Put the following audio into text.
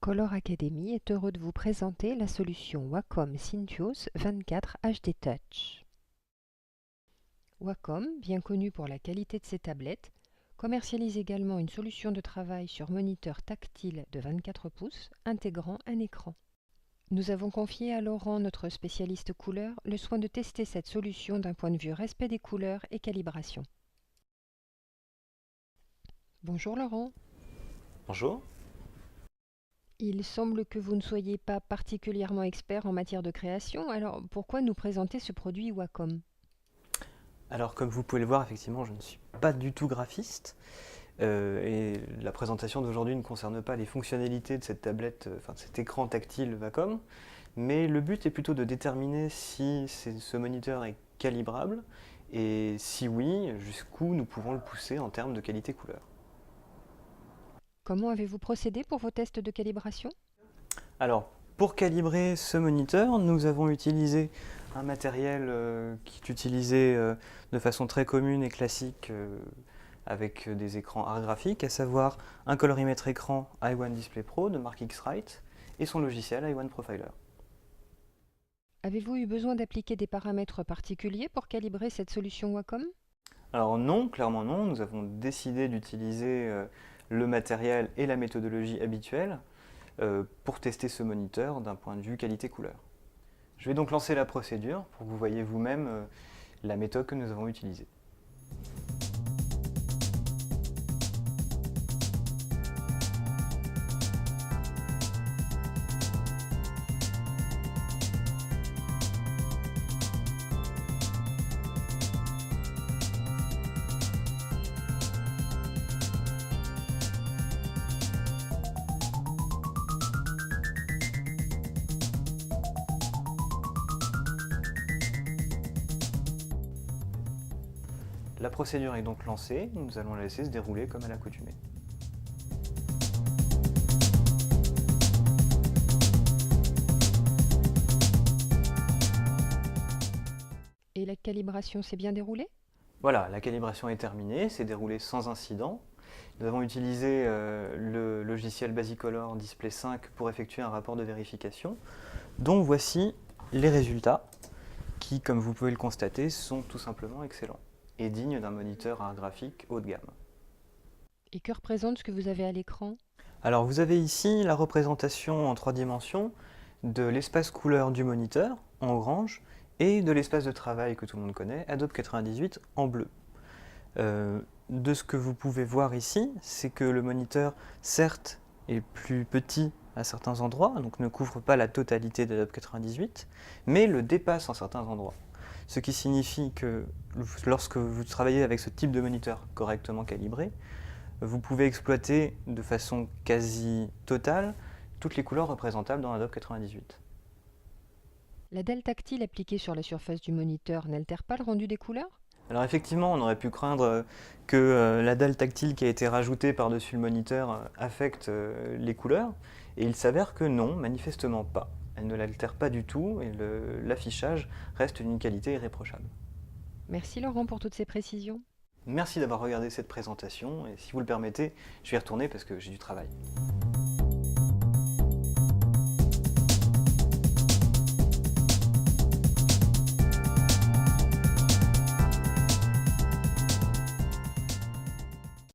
Color Academy est heureux de vous présenter la solution Wacom Cintios 24 HD Touch. Wacom, bien connu pour la qualité de ses tablettes, commercialise également une solution de travail sur moniteur tactile de 24 pouces intégrant un écran. Nous avons confié à Laurent, notre spécialiste couleur, le soin de tester cette solution d'un point de vue respect des couleurs et calibration. Bonjour Laurent. Bonjour. Il semble que vous ne soyez pas particulièrement expert en matière de création, alors pourquoi nous présenter ce produit Wacom? Alors comme vous pouvez le voir, effectivement, je ne suis pas du tout graphiste et la présentation d'aujourd'hui ne concerne pas les fonctionnalités de cette tablette, enfin de cet écran tactile Wacom, mais le but est plutôt de déterminer si ce moniteur est calibrable et si oui, jusqu'où nous pouvons le pousser en termes de qualité couleur. Comment avez-vous procédé pour vos tests de calibration? Alors, pour calibrer ce moniteur, nous avons utilisé un matériel qui est utilisé de façon très commune et classique avec des écrans art graphique, à savoir un colorimètre écran i1 Display Pro de marque X-Rite et son logiciel i1 Profiler. Avez-vous eu besoin d'appliquer des paramètres particuliers pour calibrer cette solution Wacom? Alors non, clairement non, nous avons décidé d'utiliser le matériel et la méthodologie habituelle pour tester ce moniteur d'un point de vue qualité-couleur. Je vais donc lancer la procédure pour que vous voyez vous-même la méthode que nous avons utilisée. La procédure est donc lancée, nous allons la laisser se dérouler comme à l'accoutumée. Et la calibration s'est bien déroulée? Voilà, la calibration est terminée, c'est déroulé sans incident. Nous avons utilisé le logiciel Basicolor Display 5 pour effectuer un rapport de vérification, dont voici les résultats, qui, comme vous pouvez le constater, sont tout simplement excellents et dignes d'un moniteur art graphique haut de gamme. Et que représente ce que vous avez à l'écran? Alors vous avez ici la représentation en 3 dimensions de l'espace couleur du moniteur en orange et de l'espace de travail que tout le monde connaît, Adobe 98 en bleu. De ce que vous pouvez voir ici, c'est que le moniteur, certes, est plus petit à certains endroits, donc ne couvre pas la totalité d'Adobe 98, mais le dépasse en certains endroits. Ce qui signifie que lorsque vous travaillez avec ce type de moniteur correctement calibré, vous pouvez exploiter de façon quasi totale toutes les couleurs représentables dans Adobe 98. La dalle tactile appliquée sur la surface du moniteur n'altère pas le rendu des couleurs? Alors effectivement, on aurait pu craindre que la dalle tactile qui a été rajoutée par-dessus le moniteur affecte les couleurs, et il s'avère que non, manifestement pas. Elle ne l'altère pas du tout, et l'affichage reste d'une qualité irréprochable. Merci Laurent pour toutes ces précisions. Merci d'avoir regardé cette présentation, et si vous le permettez, je vais y retourner parce que j'ai du travail.